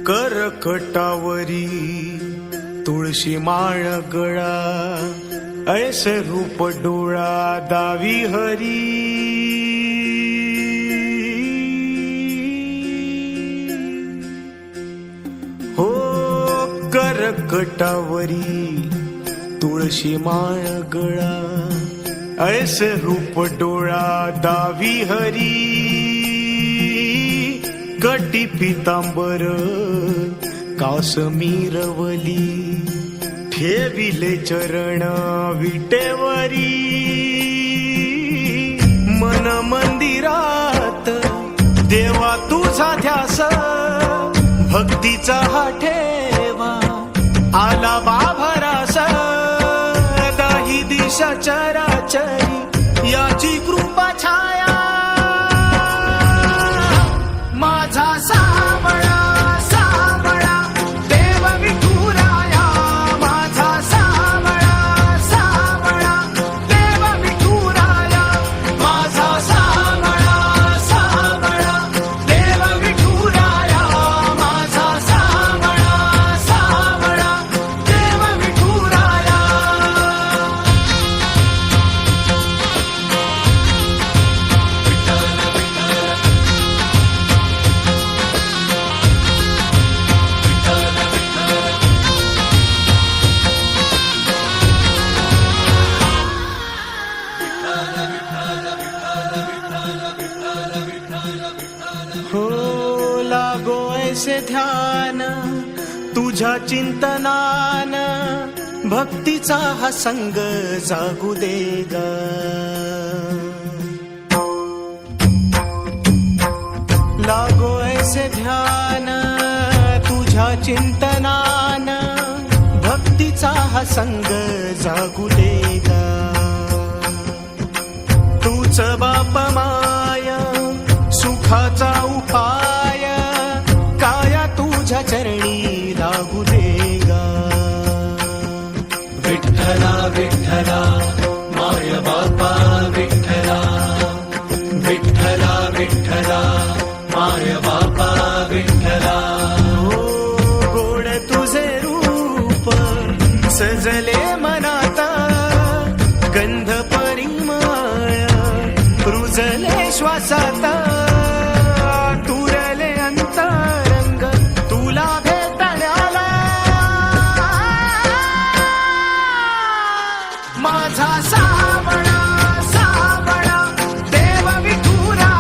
करकटावरी तुळशी माळ गळा, ऐसे रूप डोळा दावी हरी. हो करकटावरी तुळशी माळ गळा, ऐसे रूप डोळा दावी हरी. कटी पितांबर कासमीरवली, ठेविले चरण विटेवरी. मन मंदिरात देवा तुझा ध्यास, भक्तीचा हा ठेवा आला बाभरास. दाही दिशा चराचरी याची कृपा छाया, माझा सावळा सावळा देव विठुराया. माझा सावळा सावळा देव विठुराया. माझा सावळा सावळा देव विठुराया. माझा सावळा सावळा देव विठुराया. हो लागो ऐसे ध्यान तुझ्या चिंतनान, भक्तीचा हा संग जागू दे ग. लागो ऐसे ध्यान तुझ्या चिंतनान, भक्तीचा हा संग जागू दे ग. तूच बाप माया सुखाचा उपाय, काया तुझ्या चरणी लागू दे गा. विठ्ठला विठ्ठला माय बापा विठ्ठला. विठ्ठला विठ्ठला माय बापा विठ्ठला. हो गोड तुझे रूप सजले मनात, गंध परिमळ रुजले श्वासात. तुरले अंतरंग तुला भेटण्याला, माझा सावळा सावळा देव विठुराया.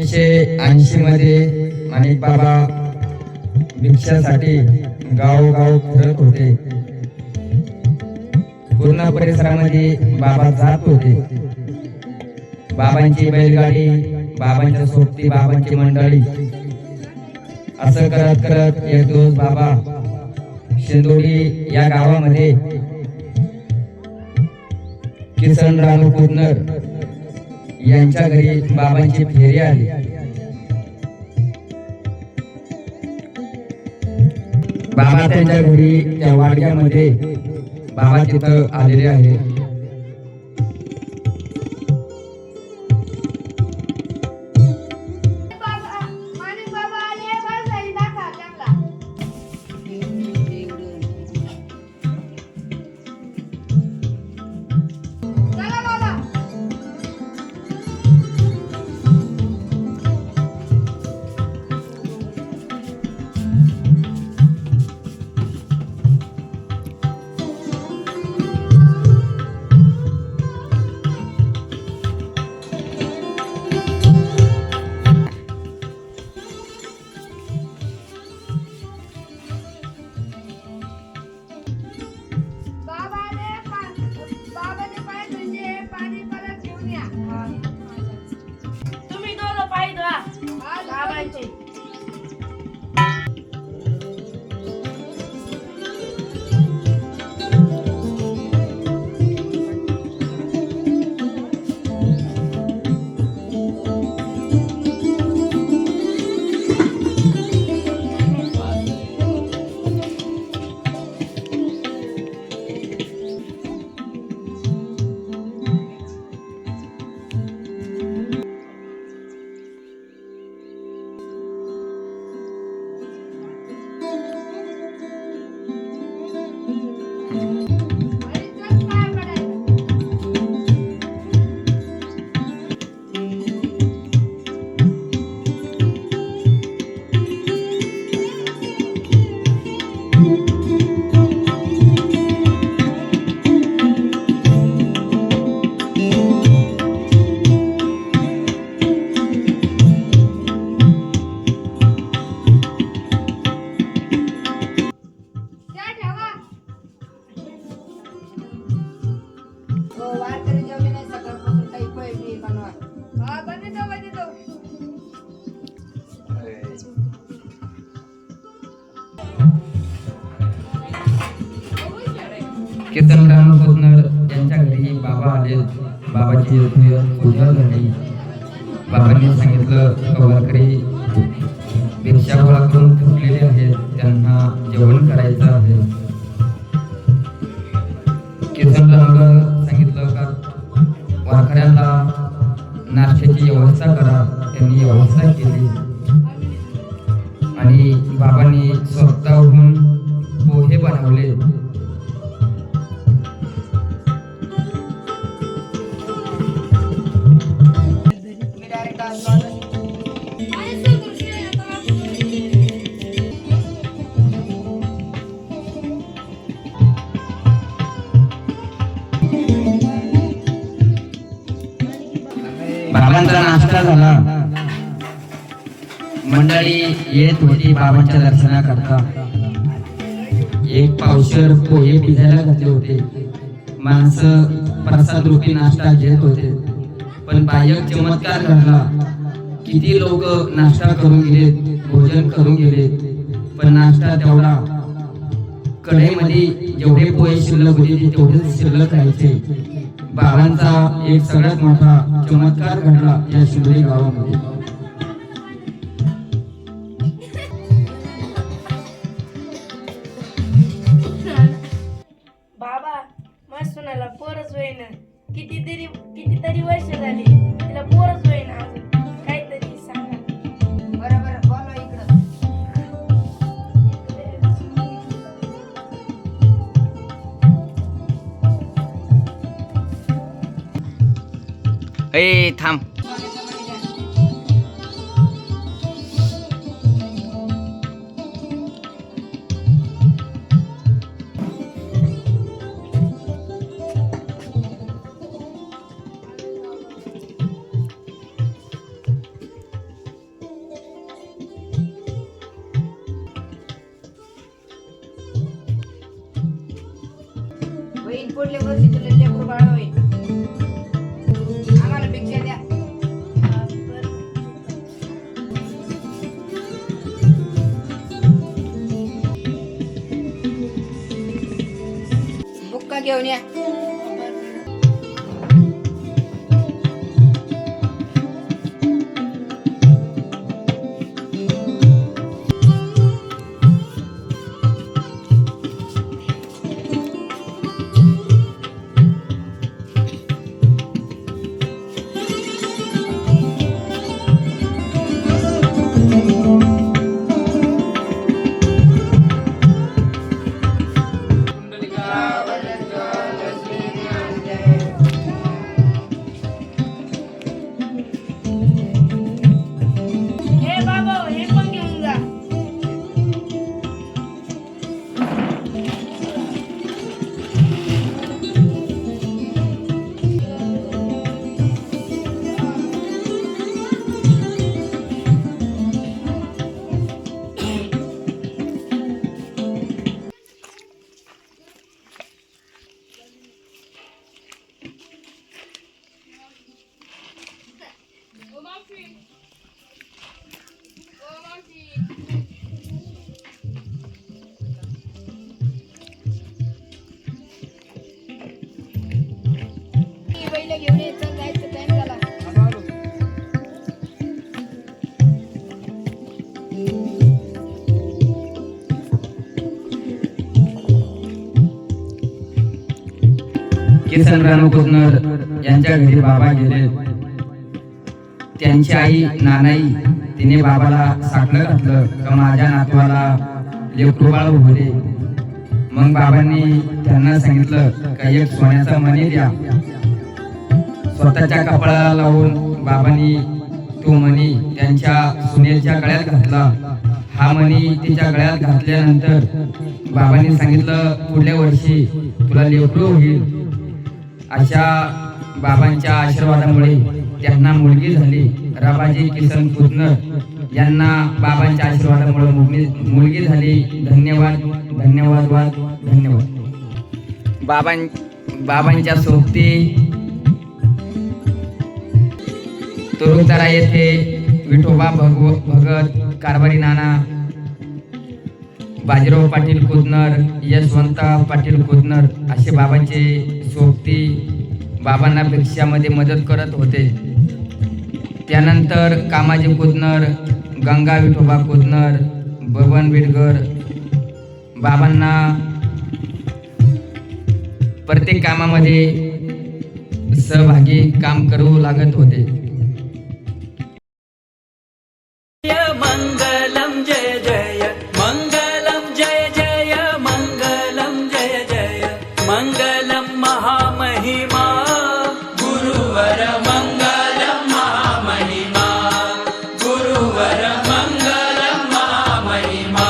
1980 मध्ये माणिक बाबा भिक्षासाठी गावोगाव फिरत होते. पूर्ण परिसरामध्ये बाबा जात होते. बाबांची बैलगाडी, बाबांच्या सोबती बाबांची मंडळी, असं करत करत एक दिवस बाबा शेंदोडी या गावामध्ये किसन रानू कुदनर यांच्या घरी बाबांची फेरी आली. बाबा त्यांच्या घरी त्या वाडग्यामध्ये बाबा तिथं आलेले आहे. किसन कुदनर यांच्या घरी बाबा आले. बाबाची पूजा झाली. बाबांनी सांगितलं कवरकरी भिक्षा गोळा करून थकलेले आहेत, त्यांना जेवण करायचं आहे. किसन सांगितलं का वारकऱ्यांना नाश्त्याची व्यवस्था करा. त्यांनी व्यवस्था केली आणि बाबांनी स्वतःहून पोहे बनवले. बाबांचा नाश्ता झाला. मंडळी येत होती बाबांच्या दर्शनाकरता. एक पावशर पोहे भिजायला घातले होते. माणसं प्रसाद रूपी नाश्ता घेत होते. पण बाह्य चमत्कार घडला. किती लोक नाश्ता करून गेलेत, भोजन करून गेलेत, पण नाश्ता तेवढा कढईमध्ये जेवढे पोहे शिल्लक होते ते तेवढेच शिल्लक राहायचे. बाबांचा एक सगळ्यात मोठा चमत्कार घडला या शिंदोडी गावामध्ये. बाबा मस्त सुनाला पोरच होईना. कितीतरी वर्ष झाली तिला पोरच होईना. अजून काहीतरी सांगा. बरोबर बोलो इकडं. ए थांब. पुढल्या वर्षी तुला लेकरू बाळ होईल. आम्हाला भिक्षा द्या. बुक्का घेऊन या. हे बाबा हे पण घेऊन जा. बैल घेऊन यायचं जायचं टाइम झाला. किसन रानू कुदनर यांच्या घरी बाबा गेले. त्यांची आई नानाई तिने बाबाला साकडं घातलं का माझ्या नातवाला लेकरू बाळ होऊ दे. मग बाबांनी त्यांना सांगितलं का एक सोन्याचा मणी द्या. स्वतःच्या कपाळाला लावून बाबांनी तो मणी त्यांच्या सुनेच्या गळ्यात घातला. हा मणी तिच्या गळ्यात घातल्यानंतर बाबांनी सांगितलं पुढल्या वर्षी तुला लेकरू होईल. अशा बाबांच्या आशीर्वादामुळे त्यांना मुलगी झाली. राबाजी किसन कुदनर यांना बाबांच्या आशीर्वादामुळे मुलगी झाली. धन्यवाद धन्यवाद धन्यवाद. बाबांच्या सोबती तोरुतारा येथे विठोबा भगत, कारभारी नाना, बाजीराव पाटील कुदनर, यशवंत पाटील कुदनर असे बाबांचे सोबती बाबांना भिक्षामध्ये मदत करत होते. त्यानंतर कामाजी कुदनर, गंगा विठोबा कुदनर, बबन बिडगर बाबांना प्रत्येक कामामध्ये सहभागी काम करू लागत होते. मंगलम जय जय मंगलम जय जय मंगलम जय जय मंगलम महामहिमा गुरुवर मंगलम महामहिमा गुरुवर मंगलम महामहिमा.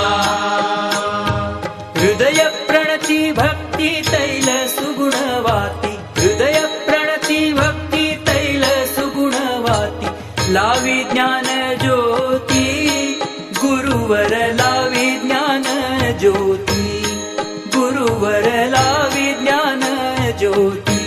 हृदय प्रणती भक्ती तैल सुगुणवाती हृदय प्रणती भक्ती तैल सुगुणवाती लावी ज्ञान ज्योती गुरुवर लावी ज्ञान ज्योती गुरुवर लावी ज्ञान ज्योती.